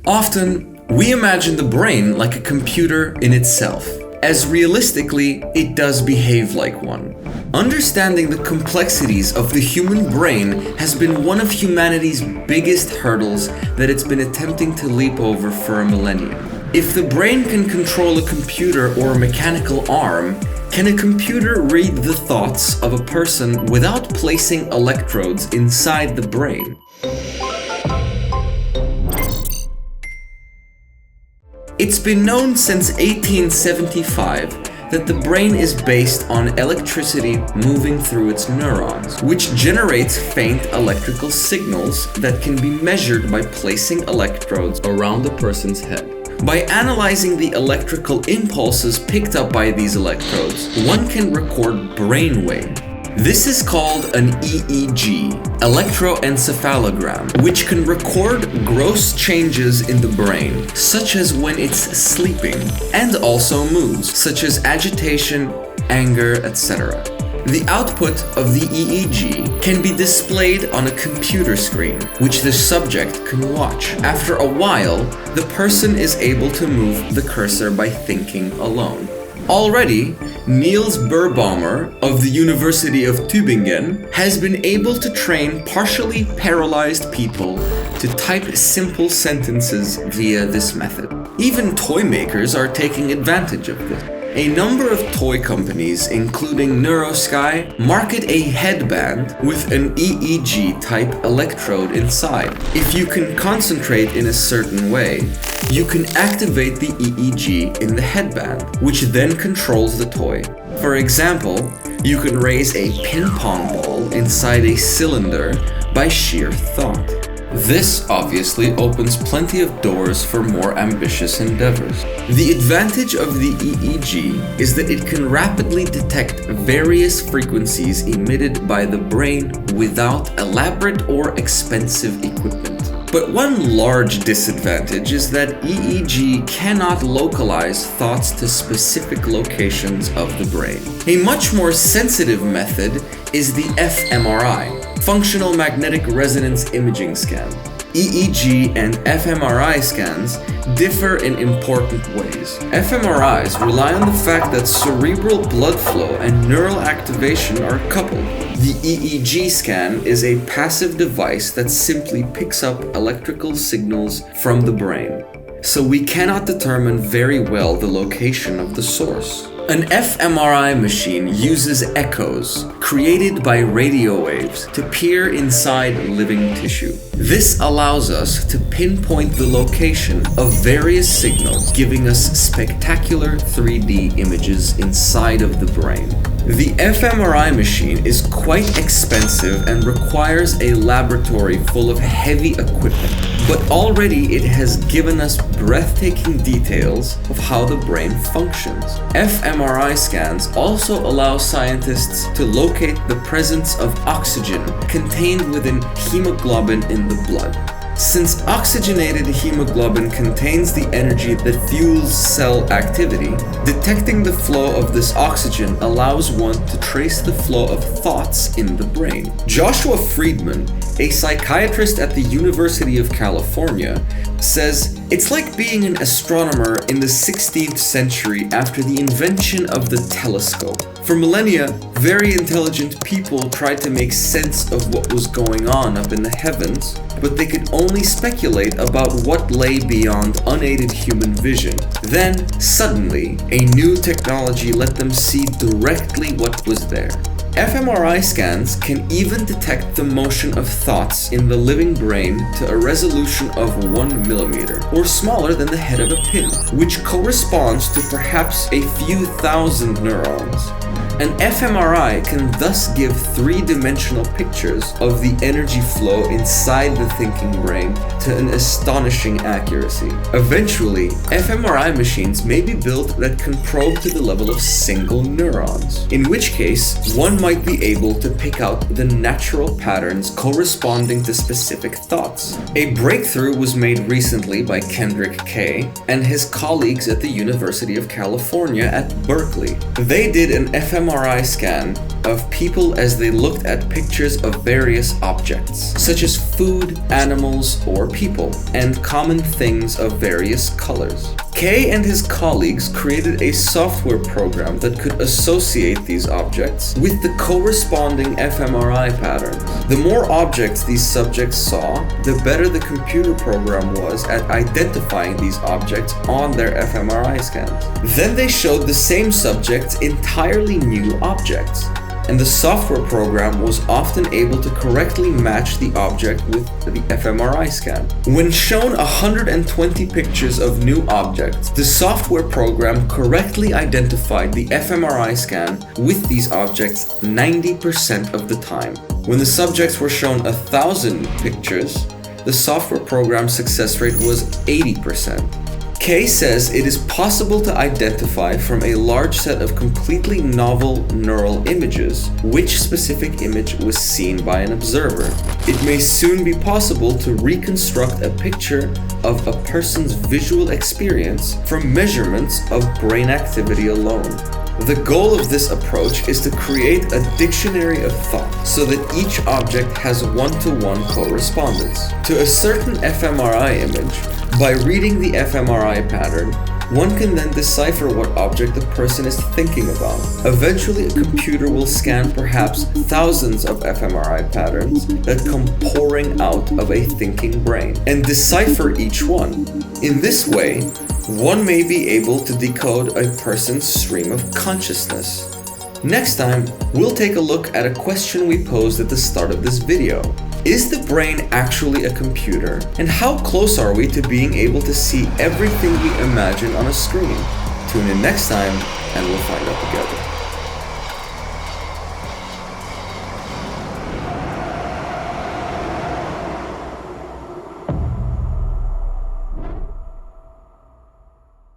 Often, we imagine the brain like a computer in itself, as realistically, it does behave like one. Understanding the complexities of the human brain has been one of humanity's biggest hurdles that it's been attempting to leap over for a millennium. If the brain can control a computer or a mechanical arm, can a computer read the thoughts of a person without placing electrodes inside the brain? It's been known since 1875 that the brain is based on electricity moving through its neurons, which generates faint electrical signals that can be measured by placing electrodes around a person's head. By analyzing the electrical impulses picked up by these electrodes, one can record brainwave. This is called an EEG, electroencephalogram, which can record gross changes in the brain, such as when it's sleeping, and also moods, such as agitation, anger, etc. The output of the EEG can be displayed on a computer screen, which the subject can watch. After a while, the person is able to move the cursor by thinking alone. Already, Niels Berbaumer of the University of Tübingen has been able to train partially paralyzed people to type simple sentences via this method. Even toy makers are taking advantage of this. A number of toy companies, including NeuroSky, market a headband with an EEG-type electrode inside. If you can concentrate in a certain way, you can activate the EEG in the headband, which then controls the toy. For example, you can raise a ping-pong ball inside a cylinder by sheer thought. This obviously opens plenty of doors for more ambitious endeavors. The advantage of the EEG is that it can rapidly detect various frequencies emitted by the brain without elaborate or expensive equipment. But one large disadvantage is that EEG cannot localize thoughts to specific locations of the brain. A much more sensitive method is the FMRI, Functional Magnetic Resonance Imaging scan. EEG and fMRI scans differ in important ways. fMRIs rely on the fact that cerebral blood flow and neural activation are coupled. The EEG scan is a passive device that simply picks up electrical signals from the brain, so we cannot determine very well the location of the source. An fMRI machine uses echoes created by radio waves to peer inside living tissue. This allows us to pinpoint the location of various signals, giving us spectacular 3D images inside of the brain. The fMRI machine is quite expensive and requires a laboratory full of heavy equipment, but already it has given us breathtaking details of how the brain functions. fMRI scans also allow scientists to locate the presence of oxygen contained within hemoglobin in the blood. Since oxygenated hemoglobin contains the energy that fuels cell activity, detecting the flow of this oxygen allows one to trace the flow of thoughts in the brain. Joshua Friedman, a psychiatrist at the University of California, says, "It's like being an astronomer in the 16th century after the invention of the telescope. For millennia, very intelligent people tried to make sense of what was going on up in the heavens, but they could only speculate about what lay beyond unaided human vision. Then, suddenly, a new technology let them see directly what was there." fMRI scans can even detect the motion of thoughts in the living brain to a resolution of 1 millimeter, or smaller than the head of a pin, which corresponds to perhaps a few thousand neurons. An fMRI can thus give three-dimensional pictures of the energy flow inside the thinking brain to an astonishing accuracy. Eventually, fMRI machines may be built that can probe to the level of single neurons, in which case one might be able to pick out the natural patterns corresponding to specific thoughts. A breakthrough was made recently by Kendrick Kay and his colleagues at the University of California at Berkeley. They did an fMRI fMRI scan of people as they looked at pictures of various objects, such as food, animals, or people, and common things of various colors. Kay and his colleagues created a software program that could associate these objects with the corresponding fMRI patterns. The more objects these subjects saw, the better the computer program was at identifying these objects on their fMRI scans. Then they showed the same subjects entirely new objects, and the software program was often able to correctly match the object with the fMRI scan. When shown 120 pictures of new objects, the software program correctly identified the fMRI scan with these objects 90% of the time. When the subjects were shown 1,000 pictures, the software program's success rate was 80%. Kay says it is possible to identify from a large set of completely novel neural images which specific image was seen by an observer. It may soon be possible to reconstruct a picture of a person's visual experience from measurements of brain activity alone. The goal of this approach is to create a dictionary of thought so that each object has one-to-one correspondence to a certain fMRI image. By reading the fMRI pattern, one can then decipher what object the person is thinking about. Eventually, a computer will scan perhaps thousands of fMRI patterns that come pouring out of a thinking brain and decipher each one. In this way, one may be able to decode a person's stream of consciousness. Next time, we'll take a look at a question we posed at the start of this video. Is the brain actually a computer? And how close are we to being able to see everything we imagine on a screen? Tune in next time and we'll find out together.